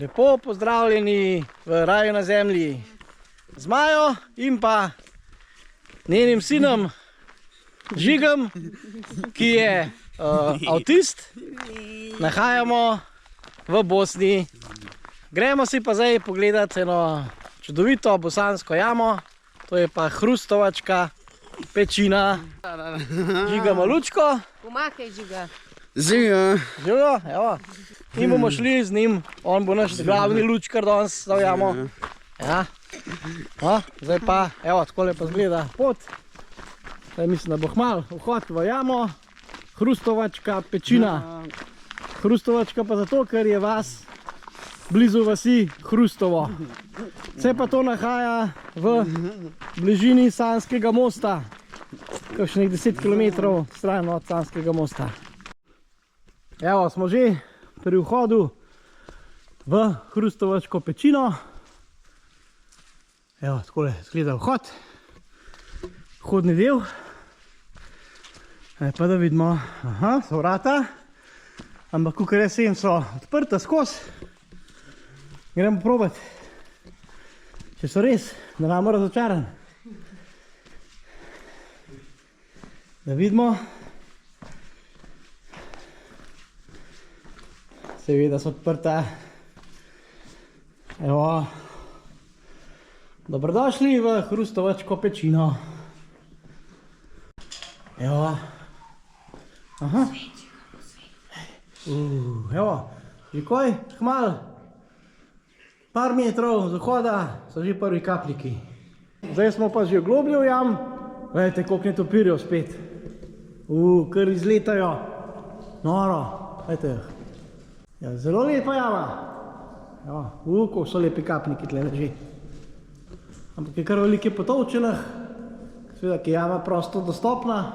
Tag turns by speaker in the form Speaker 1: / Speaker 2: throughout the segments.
Speaker 1: Lepo pozdravljeni v raju na zemlji z Majo in pa njenim sinom Žigom, ki je avtist. Nahajamo v Bosni. Gremo si pa zdaj pogledati eno čudovito bosansko jamo. To je pa hrustovačka pečina. Žiga Malučko.
Speaker 2: Pomakaj, Žiga.
Speaker 3: Žiga.
Speaker 1: Žiga, evo. In bomo šli z njim. On bo naš glavni lučkar danes za jamo. Ja. No, zdaj pa, evo, takole pa zgleda pot. Zdaj mislim, da bo hmal vhod v jamo. Hrustovačka pečina. Hrustovačka pa zato, ker je vas blizu vasi Hrustovo. Se pa to nahaja v bližini Sanskega mosta. Kakšnih 10 km stran od Sanskega mosta. Evo, smo že pri vhodu v hrustovačko pečino. Evo, takole izgleda vhod. Vhodni del. Pa da vidimo, aha, so vrata. Ampak kakor jaz vem, so odprta skozi. Gremo probati, če so res, da nam razočaran. Da vidimo. Seveda so odprta. Evo. Dobrodošli v hrustovačko pečino. Evo. Aha. Evo, že kaj, hmal. Par metrov zahoda so že prvi kapniki. Zdaj smo pa že globlje v jam. Gledajte, koliko netopirjev spet. Kar izletajo. Noro, gledajte. Ja, zelo lepa jama. Koliko so lepi kapniki tle leži. Ampak je kar velike potovčenih. Seveda, ki je jama prosto dostopna.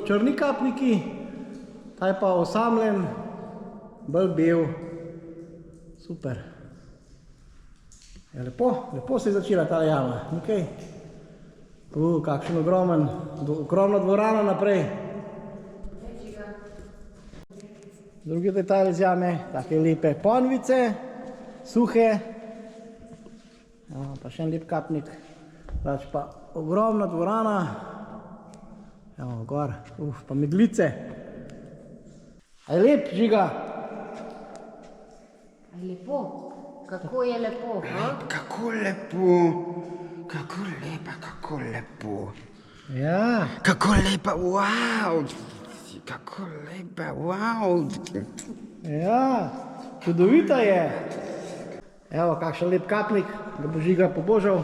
Speaker 1: Črni kapniki. Ta je pa osamljen, bolj bel. Super. Ja, lepo se je začela ta jama. Okay. Kakšen ogromna dvorana naprej. Drugi detalj z jame, take lepe ponvice, suhe. Pa še en lep kapnik. Pač pa ogromna dvorana. Evo, gor, pa meglice. A je lep, Žiga?
Speaker 2: A je lepo? Kako je lepo, ha?
Speaker 3: Kako lepo. Kako lepa, kako lepo.
Speaker 1: Ja.
Speaker 3: Kako lepa, wow. Kako lepa, wow.
Speaker 1: Ja, čudovita je. Evo, kakšen lep kapnik, ga bo Žiga pobožal.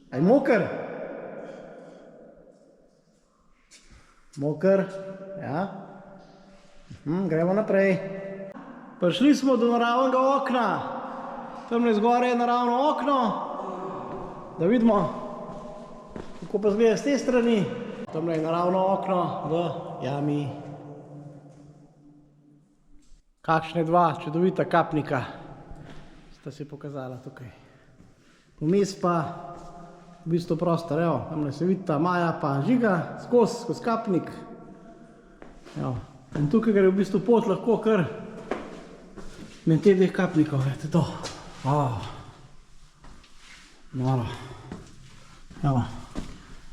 Speaker 1: A je moker? Moker, ja. Gremo naprej. Prišli smo do naravnega okna. Tamle zgore je naravno okno. Da vidimo, kako pa zgleda z te strani. Tamle je naravno okno v jami. Kakšne dva čudovita kapnika sta se pokazala tukaj. Vmes pa v bistvu prostor, evo, tamle se vidita Maja pa Žiga, skozi kapnik. Evo, in tukaj gre v bistvu pot lahko kar med teh dveh kapnikov, gledajte to. Noro. Evo.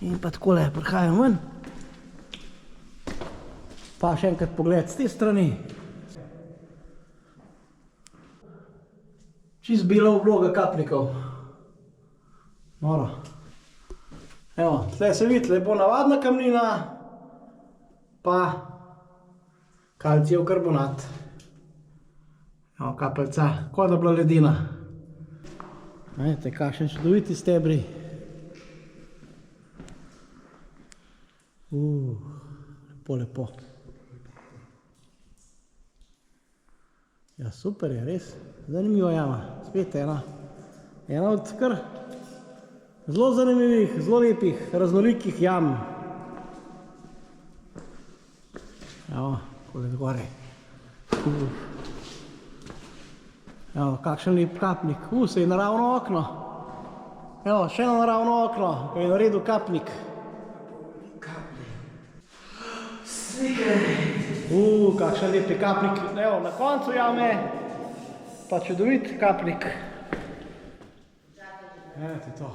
Speaker 1: In pa takole prihajam ven. Pa še enkrat pogled z te strani. Čist bila obloga kapnikov. Noro. Evo, tle se vidi, lepo navadna kamnina, pa kalcijev karbonat. Evo, kapelca, kot da bila ledina. Vidite, kakšen čudoviti stebri. Lepo. Ja, super je, res. Zanimiva jama. Spet ena od kar zelo zanimivih, zelo lepih, raznolikih jam. Evo, kole zgore. Evo, kakšen lep kapnik. Se je naravno okno. Evo, še eno naravno okno, ko je naredil kapnik.
Speaker 3: Slike.
Speaker 1: Kakšen lepi kaplik. Evo, na koncu jame, pa čudovit kaplik. Evo to.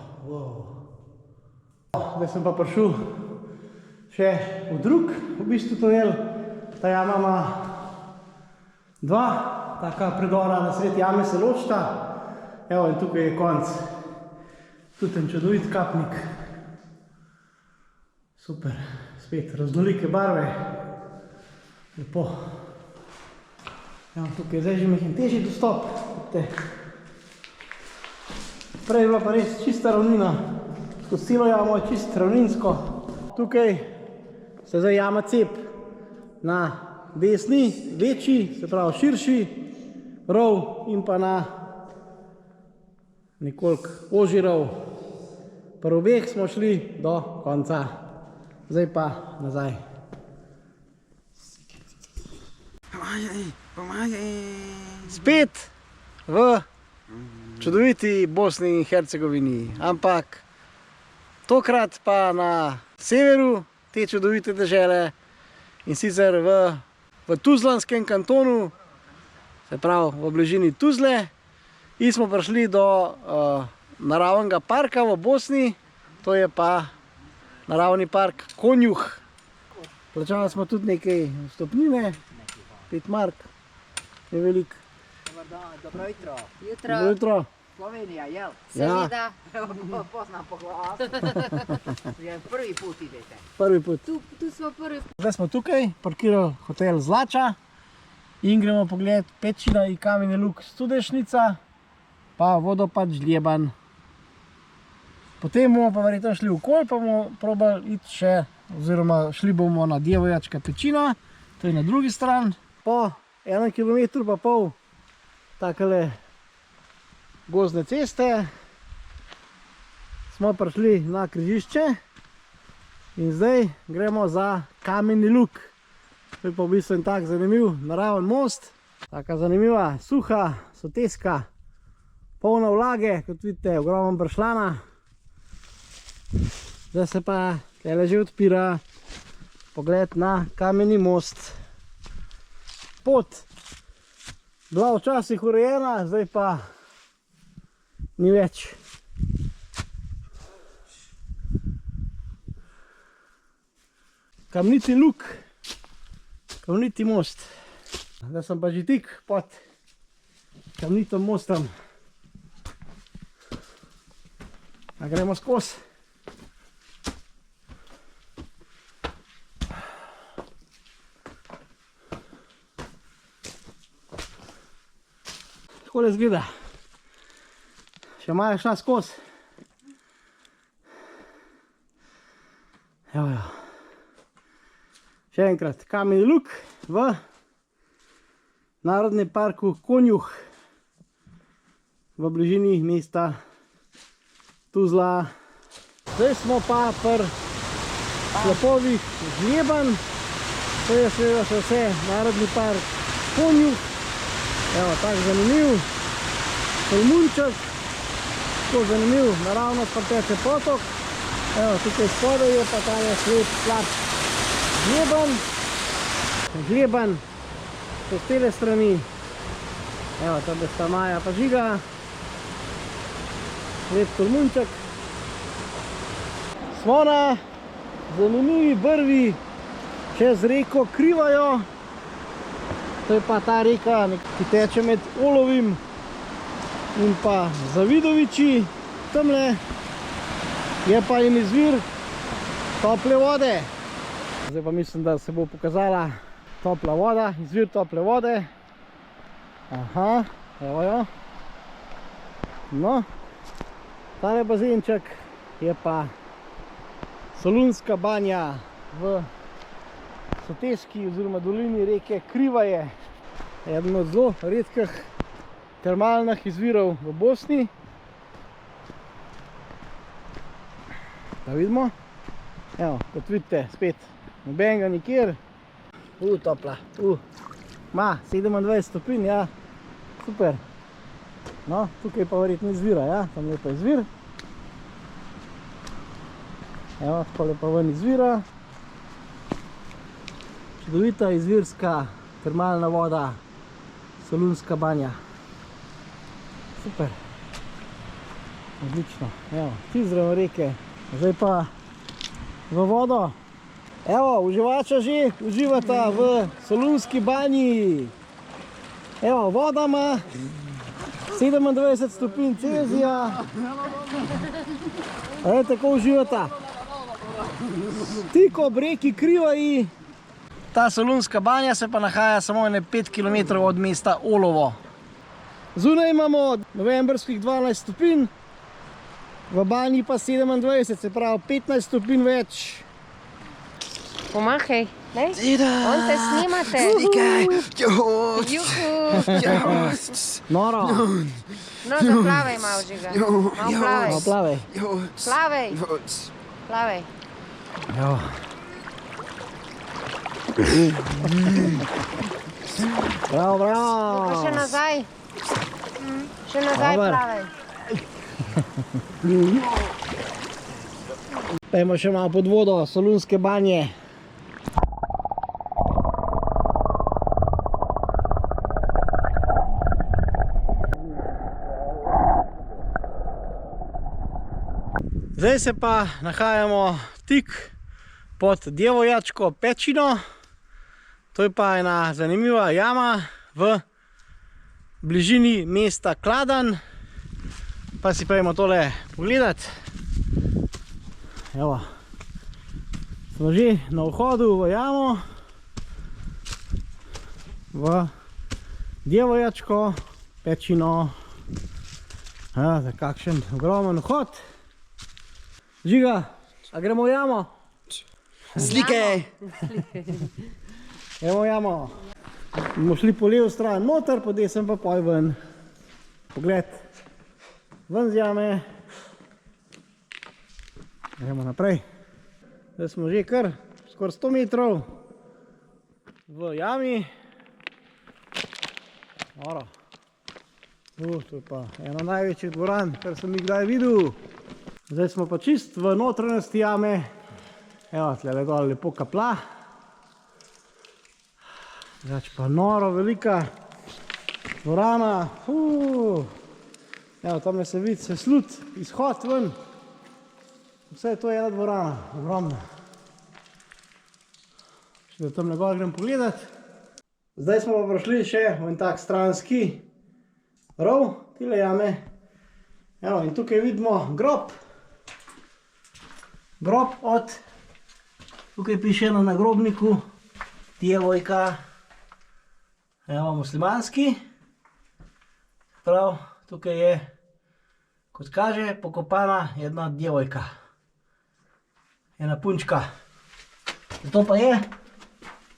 Speaker 1: Zdaj sem pa prišel še v drug, v bistvu tunel. Ta jama ima dva, taka predora na sred jame se ločita. Evo, in tukaj je konc. Tudi ten čudovit kapnik. Super, spet raznolike barve. Lepo. Evo, tukaj je zdaj že mehen težji dostop. Prej je bila pa res čista ravnina. Skozi celo jamo je čist ravninsko. Tukaj se zdaj jama cep na desni, večji, se pravi širši rov in pa na nekoliko ožji rov. Pri obeh smo šli do konca. Zdaj pa nazaj.
Speaker 3: Pomagaj.
Speaker 1: Spet v čudoviti Bosni in Hercegovini, ampak tokrat pa na severu te čudovite dežele in sicer v Tuzlanskem kantonu, se pravi v bližini Tuzle. In smo prišli do naravnega parka v Bosni, to je pa naravni park Konjuh. Plačali smo tudi nekaj vstopnine, 5 mark, je veliko.
Speaker 4: Dobro jutro.
Speaker 2: Jutro.
Speaker 1: Jutro.
Speaker 4: Slovenija, jel?
Speaker 2: Seveda.
Speaker 4: Poznam po glas. Prvi put idete.
Speaker 1: Prvi put.
Speaker 2: Tu smo prvi.
Speaker 1: Zdaj smo tukaj, parkirali hotel Zlača in gremo pogled Pečina in Kameni Luk Studešnica, pa vodopad Žljeban. Potem bomo pa verjetno šli v Kol, pa bomo probali iti še, oziroma šli bomo na Djevojačka Pečina, to je na drugi stran. Po 1,5 km takele gozdne ceste smo prišli na križišče in zdaj gremo za Kameni Luk. To je pa v bistvu en tak zanimiv naraven most, taka zanimiva, suha, soteska, polna vlage, kot vidite, ogromno bršljana. Zdaj se pa tele že odpira pogled na Kameni most. Pot bila včasih urejena, zdaj pa ni več. Kamniti luk, kamniti most. Zdaj sem pa že tik pod kamnitim mostom. A gremo skozi. Takole izgleda. Še malo šla skozi. Evo jo. Še enkrat, Kameni Luk v Narodnem parku Konjuh v bližini mesta Tuzla. Zdaj smo pa pri slapovih Žljeban. To je seveda še vse Narodni park Konjuh. Evo, tak zanimiv Tolmunček, tako zanimiv, naravno sprteče potok. Evo, tukaj spodaj je pa tale slep slab Žljeban. Žljeban so z tele strani. Evo, tebe sta Maja pa Žiga. Lep Tolmunček. Smo na zanimivi brvi čez reko Krivajo. To je pa ta reka, ki teče med Olovim in pa Zavidoviči. Tamle je pa en izvir tople vode. Zdaj pa mislim, da se bo pokazala topla voda, izvir tople vode. Aha, evo jo. No, tale bazenček je pa Solunska banja v soteski oziroma dolini reke Krivaje. Eden od zelo redkih termalnih izvirov v Bosni. Da vidimo. Evo, kot vidite, spet nobenega nikjer. Topla. Ma, 27 stopinj, ja. Super. No, tukaj pa verjetno izvira, ja. Tam lepa izvir. Evo, tako lepa ven izvira. Čudovita izvirska termalna voda, Solunska banja. Super. Odlično. Evo, ti zraven reke. Zdaj pa v vodo. Evo, uživača že uživata v Solunski banji. Evo, voda ima 27 stopinj Celzija. Evo, tako uživata. Tik ob reki Krivaji. Ta Solunska banja se pa nahaja samo 5 km od mesta Olovo. Zunaj imamo novembrskih 12 stopinj, v banji pa 27, se pravi 15 stopinj več.
Speaker 2: Pomahaj, daj.
Speaker 3: Dida.
Speaker 2: On te snimate.
Speaker 3: Slikaj.
Speaker 2: Juhu.
Speaker 1: Noro.
Speaker 2: No, zaplavaj malo, Žiga. Malo plavaj.
Speaker 1: No, plavaj.
Speaker 2: Plavaj. Plavaj.
Speaker 1: Evo. Bravo, bravo.
Speaker 2: Pa še nazaj. Še nazaj
Speaker 1: Dobar.
Speaker 2: plavaj.
Speaker 1: Pejmo še malo pod vodo, Solunske banje. Zdaj se pa nahajamo tik pod Djevojačko pečino. To je pa ena zanimiva jama v bližini mesta Kladan. Pa si pojmo tole pogledati. Evo, smo že na vhodu v jamo, v Djevojačko pečino. Za kakšen ogromen vhod. Žiga, a gremo v jamo?
Speaker 3: Slikaj.
Speaker 1: Gremo v jamo. Bomo šli po levo stran noter, po desem pa poj ven. Pogled, ven z jame. Gremo naprej. Zdaj smo že kar skoraj 100 metrov v jami. Oro. To je pa ena največjih dvoran, kar sem jih kdaj videl. Zdaj smo pa čist v notranjosti jame. Evo, tlele dol lepo kapla. Zdaj pa noro velika dvorana. Evo, tam se vidi, se slud, izhod ven. Vse to je ena dvorana, ogromna. Še da tam na gor grem pogledat. Zdaj smo pa prišli še v en tak stranski rov, tile jame. Evo, in tukaj vidimo grob. Grob od, tukaj piše na nagrobniku, Djevojka. Evo, muslimanski. Prav, tukaj je, kot kaže, pokopana jedna djevojka. Ena punčka. To pa je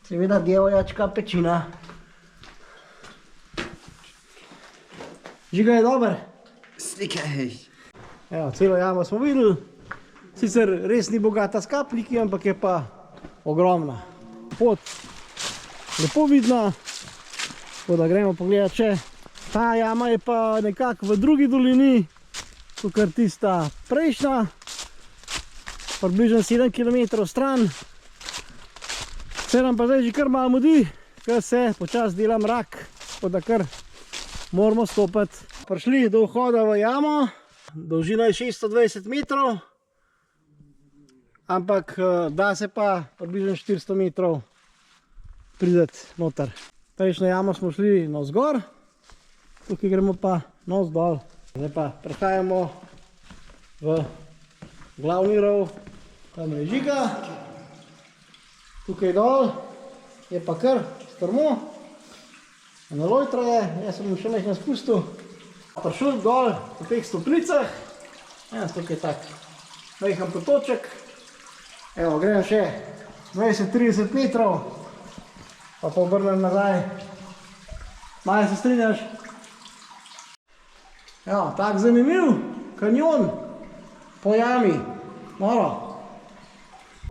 Speaker 1: seveda Djevojačka pečina. Žiga je dober.
Speaker 3: Slikaj.
Speaker 1: Evo, celo jamo smo videli. Sicer res ni bogata s kapniki, ampak je pa ogromna. Pot lepo vidna. Tako da gremo pogledati še. Ta jama je pa nekako v drugi dolini, kakor tista prejšnja. Približno 7 km stran. Se nam pa zdaj že kar malo mudi, ker se počasi dela mrak, tako da kar moramo stopiti. Prišli do vhoda v jamo, dolžina je 620 metrov, ampak da se pa približno 400 metrov prideti noter. Prejšnjo jamo smo šli navzgor, tukaj gremo pa navzdol. Zdaj pa prehajamo v glavni rov, tam je Žiga. Tukaj dol je pa kar strmo, na lojtra je, jaz sem še nekaj spustil. Prišel dol po teh stopnicah, tukaj je tak majhen potoček. Evo, grem še 20-30 metrov, pa obrnem nazaj. Malo se strinjaš? Evo, tak zanimiv kanjon po jami, noro.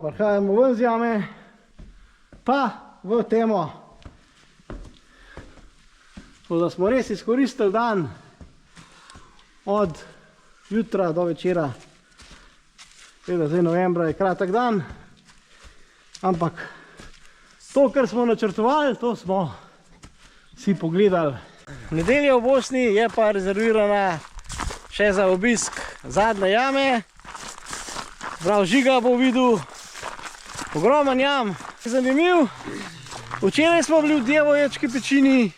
Speaker 1: Prihajamo ven z jame, pa v temo. Tako da smo res izkoristili dan od jutra do večera. Zdaj novembra je kratek dan, ampak To, kar smo načrtovali, to smo si pogledali. Nedelja v Bosni je pa rezervirana še za obisk zadnje jame. Prav Žiga bo videl ogromen jam. Zanimiv. Včeraj smo bili v Djevoječki pečini,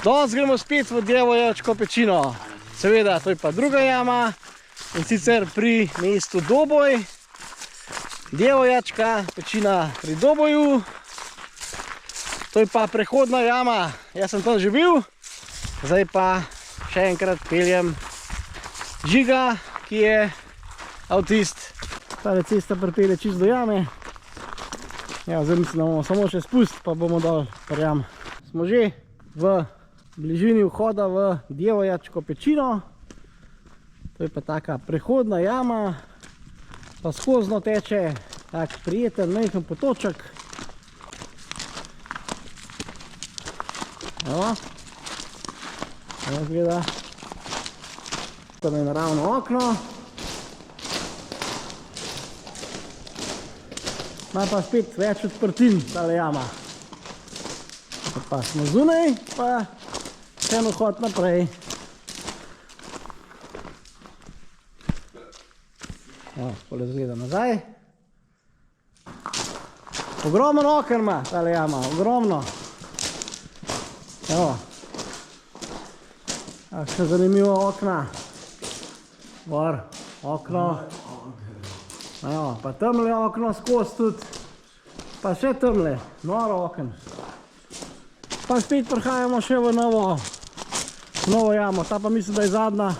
Speaker 1: danes gremo spet v Djevoječko pečino. Seveda, to je pa druga jama in sicer pri mestu Doboj. Djevoječka pečina pri Doboju. To je pa prehodna jama. Jaz sem tam že bil, zdaj pa še enkrat peljem Žiga, ki je avtist. Tale cesta pripelje čisto do jame. Ja, zdaj mislim, da bomo samo še spust, pa bomo dol pri jam. Smo že v bližini vhoda v Djevoječko pečino. To je pa taka prehodna jama, pa skozno teče tak prijeten, majhen potoček. Evo, gleda. Tam je naravno okno. Ima pa spet več odprtin tale jama. Pa smo zunaj, pa še en vhod naprej. Tole zgleda nazaj. Ogromen oken ima tale jama, ogromno. Evo. Kakšna zanimiva okna. Gor, okno. Evo, pa tamle okno skozi tudi. Pa še tamle, noro oken. Pa spet prihajamo še v novo jamo. Ta pa mislim, da je zadnja.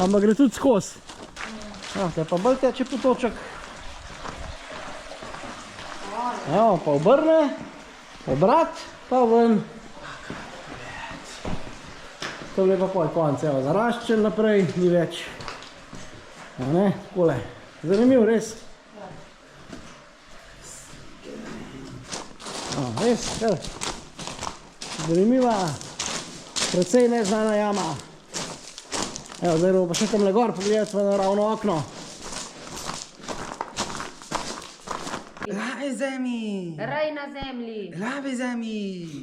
Speaker 1: Ampak gre tudi skozi. Evo, te pa bolj teče potoček. Evo, pa obrne, obrat, pa ven. Tamle pa pol konc, evo, zaraščen naprej, ni več. Evo, ne, takole. Zanimiv, res. Res, zanimiva, precej neznana jama. Evo, zdaj bomo pa še tamle gor pogledati v naravno okno.
Speaker 3: Lave zemlji!
Speaker 2: Raj na zemlji.
Speaker 3: Lave zemlji!